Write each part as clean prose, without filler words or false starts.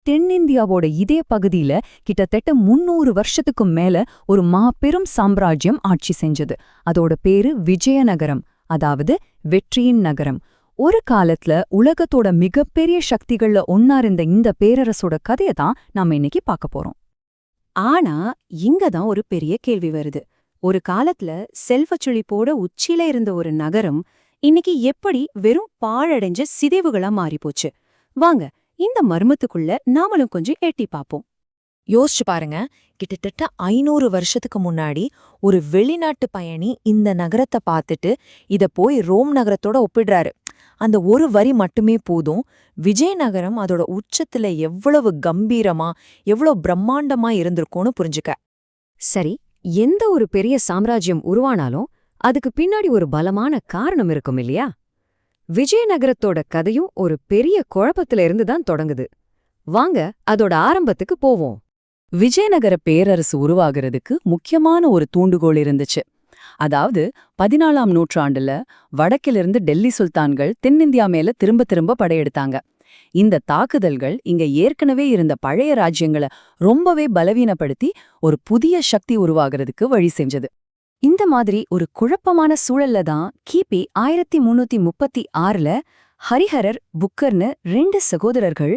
தென்னிந்தியாவோட இதே பகுதியில கிட்டத்தட்ட 300 வருஷத்துக்கும் மேல ஒரு மாபெரும் சாம்ராஜ்யம் ஆட்சி செஞ்சது. அதோட பேரு விஜயநகரம், அதாவது வெற்றியின் நகரம். ஒரு காலத்துல உலகத்தோட மிகப்பெரிய சக்திகள்ல ஒன்னா இருந்த இந்த பேரரசோட கதையை தான் நாம இன்னைக்கு பார்க்க போறோம். ஆனா இங்கதான் ஒரு பெரிய கேள்வி வருது. ஒரு காலத்துல செல்வச் செழிப்போட உச்சியில இருந்த ஒரு நகரம் இன்னைக்கு எப்படி வெறும் பாழடைஞ்ச சிதைவுகளா மாறிப்போச்சு? வாங்க இந்த மர்மத்துக்குள்ள நாமளும் கொஞ்சம் எட்டி பாப்போம். யோசிச்சு பாருங்க, கிட்டத்தட்ட 500 வருஷத்துக்கு முன்னாடி ஒரு வெளிநாட்டு பயணி இந்த நகரத்தை பார்த்துட்டு இத போய் ரோம் நகரத்தோட ஒப்பிடுறாரு. அந்த ஒரு வரி மட்டுமே போதும், விஜயநகரம் அதோட உச்சத்துல எவ்வளவு கம்பீரமா, எவ்வளவு பிரம்மாண்டமா இருந்திருக்கும்னு புரிஞ்சுக்க. சரி, எந்த ஒரு பெரிய சாம்ராஜ்யம் உருவானாலும் அதுக்கு பின்னாடி ஒரு பலமான காரணம் இருக்கும் இல்லையா? விஜயநகரத்தோட கதையும் ஒரு பெரிய குழப்பத்துல இருந்து தான் தொடங்குது. வாங்க அதோட ஆரம்பத்துக்கு போவோம். விஜயநகர பேரரசு உருவாகிறதுக்கு முக்கியமான ஒரு தூண்டுகோல் இருந்துச்சு. அதாவது 14ஆம் நூற்றாண்டுல வடக்கிலிருந்து டெல்லி சுல்தான்கள் தென்னிந்தியா மேல திரும்ப திரும்ப படையெடுத்தாங்க. இந்த தாக்குதல்கள் இங்க ஏற்கனவே இருந்த பழைய ராஜ்யங்களை ரொம்பவே பலவீனப்படுத்தி ஒரு புதிய சக்தி உருவாகிறதுக்கு வழி செஞ்சது. இந்த மாதிரி ஒரு குழப்பமான சூழல்ல தான் கிபி 1336ல ஹரிஹரர் புக்கர்னு 2 சகோதரர்கள்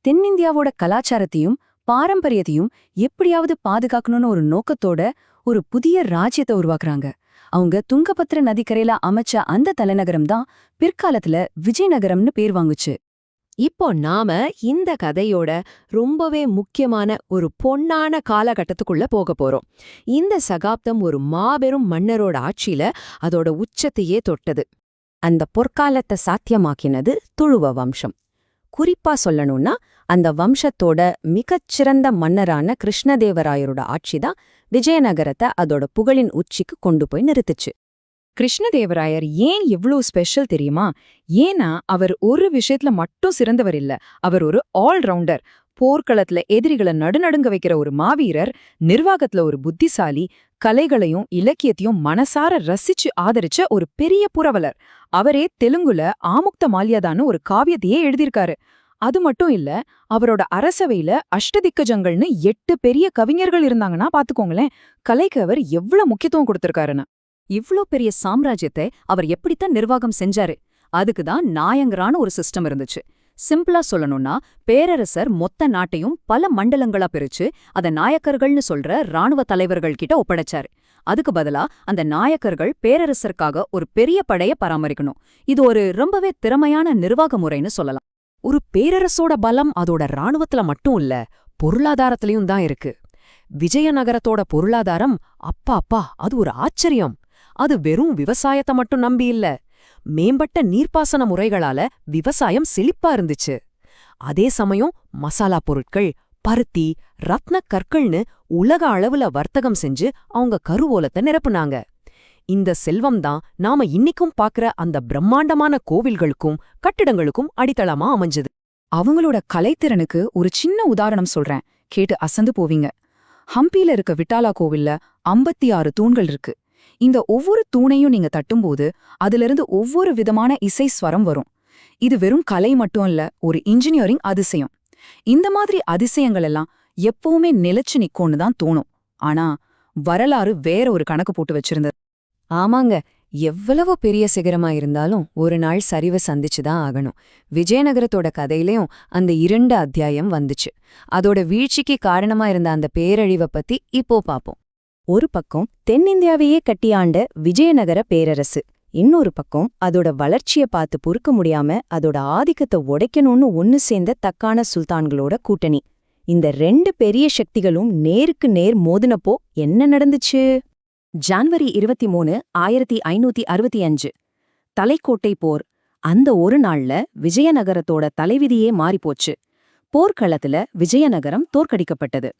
தென்னிந்தியாவோட கலாச்சாரத்தையும் பாரம்பரியத்தையும் எப்படியாவது பாதுகாக்கணும்னு ஒரு நோக்கத்தோட ஒரு புதிய ராஜ்யத்தை உருவாக்குறாங்க. அவங்க துங்கபத்ர நதிக்கரையில அமைச்ச அந்த தலைநகரம் தான் பிற்காலத்துல விஜயநகரம்னு பேர் வாங்குச்சு. இப்போ நாம இந்த கதையோட ரொம்பவே முக்கியமான ஒரு பொன்னான காலகட்டத்துக்குள்ள போக போறோம். இந்த சகாப்தம் ஒரு மாபெரும் மன்னரோட ஆட்சியில அதோட உச்சத்தையே தொட்டது. அந்த பொற்காலத்தை சாத்தியமாக்கினது துளுவ வம்சம். குறிப்பா சொல்லணும்னா அந்த வம்சத்தோட மிகச்சிறந்த மன்னரான கிருஷ்ணதேவராயரோட ஆட்சிதான் விஜயநகரத்தை அதோட புகழின் உச்சிக்கு கொண்டு போய் நிறுத்துச்சு. கிருஷ்ணதேவராயர் ஏன் இவ்ளோ ஸ்பெஷல் தெரியுமா? ஏன்னா அவர் ஒரு விஷயத்துல மட்டும் சிறந்தவர் இல்ல, அவர் ஒரு ஆல்ரவுண்டர். போர்க்களத்துல எதிரிகளை நடுநடுங்க வைக்கிற ஒரு மாவீரர், நிர்வாகத்துல ஒரு புத்திசாலி, கலைகளையும் இலக்கியத்தையும் மனசார ரசிச்சு ஆதரிச்ச ஒரு பெரிய புரவலர். அவரே தெலுங்குல ஆமுக்த மால்யதான்னு ஒரு காவியத்தையே எழுதியிருக்காரு. அது மட்டும் இல்ல, அவரோட அரசவையில அஷ்டதிக்கஜங்கள்னு 8 பெரிய கவிஞர்கள் இருந்தாங்கன்னா பாத்துக்கோங்களேன். கலைக்கு அவர் எவ்வளவு முக்கியத்துவம் கொடுத்திருக்காருன்னு. இவ்ளோ பெரிய சாம்ராஜ்யத்தை அவர் எப்படித்தான் நிர்வாகம் செஞ்சாரு? அதுக்குதான் நாயங்கரான ஒரு சிஸ்டம் இருந்துச்சு. சிம்பிளா சொல்லணும்னா, பேரரசர் மொத்த நாட்டையும் பல மண்டலங்களா பிரிச்சு அத நாயக்கர்கள்னு சொல்ற ராணுவ தலைவர்கள் கிட்ட ஒப்படைச்சாரு. அதுக்கு பதிலா அந்த நாயக்கர்கள் பேரரசருக்காக ஒரு பெரிய படைய பராமரிக்கணும். இது ஒரு ரொம்பவே திறமையான நிர்வாக முறைன்னு சொல்லலாம். ஒரு பேரரசோட பலம் அதோட ராணுவத்துல மட்டும் இல்ல, பொருளாதாரத்திலயும் தான் இருக்கு. விஜயநகரத்தோட பொருளாதாரம் அப்பா அது ஒரு ஆச்சரியம். அது வெறும் விவசாயத்தை மட்டும் நம்பி இல்ல, மேம்பட்ட நீர்ப்பாசன முறைகளால விவசாயம் செழிப்பா இருந்துச்சு. அதே சமயம் மசாலா பொருட்கள், பருத்தி, ரத்ன கற்கள்னு உலக அளவுல வர்த்தகம் செஞ்சு அவங்க கருவோலத்தை நிரப்புனாங்க. இந்த செல்வம் தான் நாம இன்னிக்கும் பாக்குற அந்த பிரம்மாண்டமான கோவில்களுக்கும் கட்டிடங்களுக்கும் அடித்தளமா அமைஞ்சது. அவங்களோட கலைத்திறனுக்கு ஒரு சின்ன உதாரணம் சொல்றேன், கேட்டு அசந்து போவீங்க. ஹம்பியில இருக்க விட்டாலா கோவில்ல 56 தூண்கள் இருக்கு. இந்த ஒவ்வொரு தூணையும் நீங்க தட்டும்போது அதிலிருந்து ஒவ்வொரு விதமான இசை ஸ்வரம் வரும். இது வெறும் கலை மட்டும் இல்ல, ஒரு இன்ஜினியரிங் அதிசயம். இந்த மாதிரி அதிசயங்கள் எல்லாம் எப்பவுமே நிலைச்சு நிக்கும்னு தான் தோணும். ஆனா வரலாறு வேற ஒரு கணக்கு போட்டு வச்சிருந்தது. ஆமாங்க, எவ்வளவு பெரிய சிகரமா இருந்தாலும் ஒரு நாள் சரிவை சந்திச்சுதான் ஆகணும். விஜயநகரத்தோட கதையிலயும் அந்த 2 அத்தியாயம் வந்துச்சு. அதோட வீழ்ச்சிக்கு காரணமா இருந்த அந்த பேரழிவை பத்தி இப்போ பாப்போம். ஒரு பக்கம் தென்னிந்தியாவையே கட்டியாண்ட விஜயநகர பேரரசு, இன்னொரு பக்கம் அதோட வளர்ச்சியை பார்த்து பொறுக்க முடியாம அதோட ஆதிக்கத்தை உடைக்கணும்னு ஒன்னு சேர்ந்த தக்கான சுல்தான்களோட கூட்டணி. இந்த 2 பெரிய சக்திகளும் நேருக்கு நேர் மோதினப்போ என்ன நடந்துச்சு? ஜான்வரி 23, 1565 தலைக்கோட்டை போர். அந்த ஒரு நாள்ல விஜயநகரத்தோட தலைவிதியே மாறிப்போச்சு. போர்க்களத்துல விஜயநகரம் தோற்கடிக்கப்பட்டது.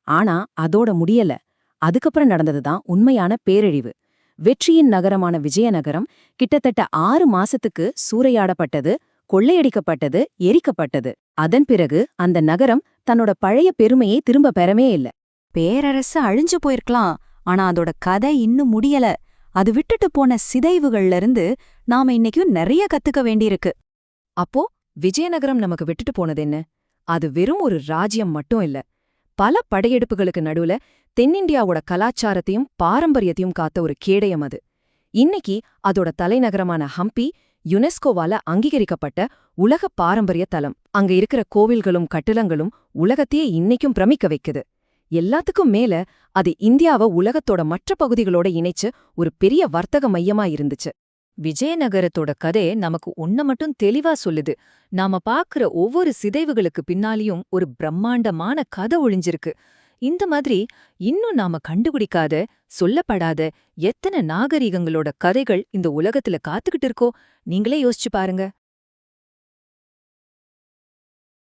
ஆனா அதோட முடியல. அதுக்கப்புறம் நடந்ததுதான் உண்மையான பேரழிவு. வெற்றியின் நகரமான விஜயநகரம் கிட்டத்தட்ட 6 மாசத்துக்கு சூறையாடப்பட்டது, கொள்ளையடிக்கப்பட்டது, எரிக்கப்பட்டது. அதன் பிறகு அந்த நகரம் தன்னோட பழைய பெருமையை திரும்ப பெறவே இல்ல. பேரரசு அழிஞ்சு போயிருக்கலாம், ஆனா அதோட கதை இன்னும் முடியல. அது விட்டுட்டு போன சிதைவுகள்ல இருந்து நாம இன்னைக்கும் நிறைய கத்துக்க வேண்டியிருக்கு. அப்போ விஜயநகரம் நமக்கு விட்டுட்டு போனது என்ன? அது வெறும் ஒரு ராஜ்யம் மட்டும் இல்ல. பல படையெடுப்புகளுக்கு நடுவுல தென்னிந்தியாவோட கலாச்சாரத்தையும் பாரம்பரியத்தையும் காத்த ஒரு கேடயம் அது. இன்னைக்கு அதோட தலைநகரமான ஹம்பி யுனெஸ்கோவால அங்கீகரிக்கப்பட்ட உலக பாரம்பரிய தலம். அங்க இருக்கிற கோவில்களும் கட்டிடங்களும் உலகத்தையே இன்னைக்கும் பிரமிக்க வைக்குது. எல்லாத்துக்கும் மேல அது இந்தியாவை உலகத்தோட மற்ற பகுதிகளோட இணைச்சு ஒரு பெரிய வர்த்தக மையமா இருந்துச்சு. விஜயநகரத்தோட கதை நமக்கு ஒன்ன மட்டும் தெளிவா சொல்லுது. நாம பாக்குற ஒவ்வொரு சிதைவுகளுக்கு பின்னாலியும் ஒரு பிரம்மாண்டமான கதை ஒளிஞ்சிருக்கு. இந்த மாதிரி இன்னும் நாம கண்டுபிடிக்காத, சொல்லப்படாத எத்தனை நாகரிகங்களோட கதைகள் இந்த உலகத்துல காத்துக்கிட்டு இருக்கோ, நீங்களே யோசிச்சு பாருங்க.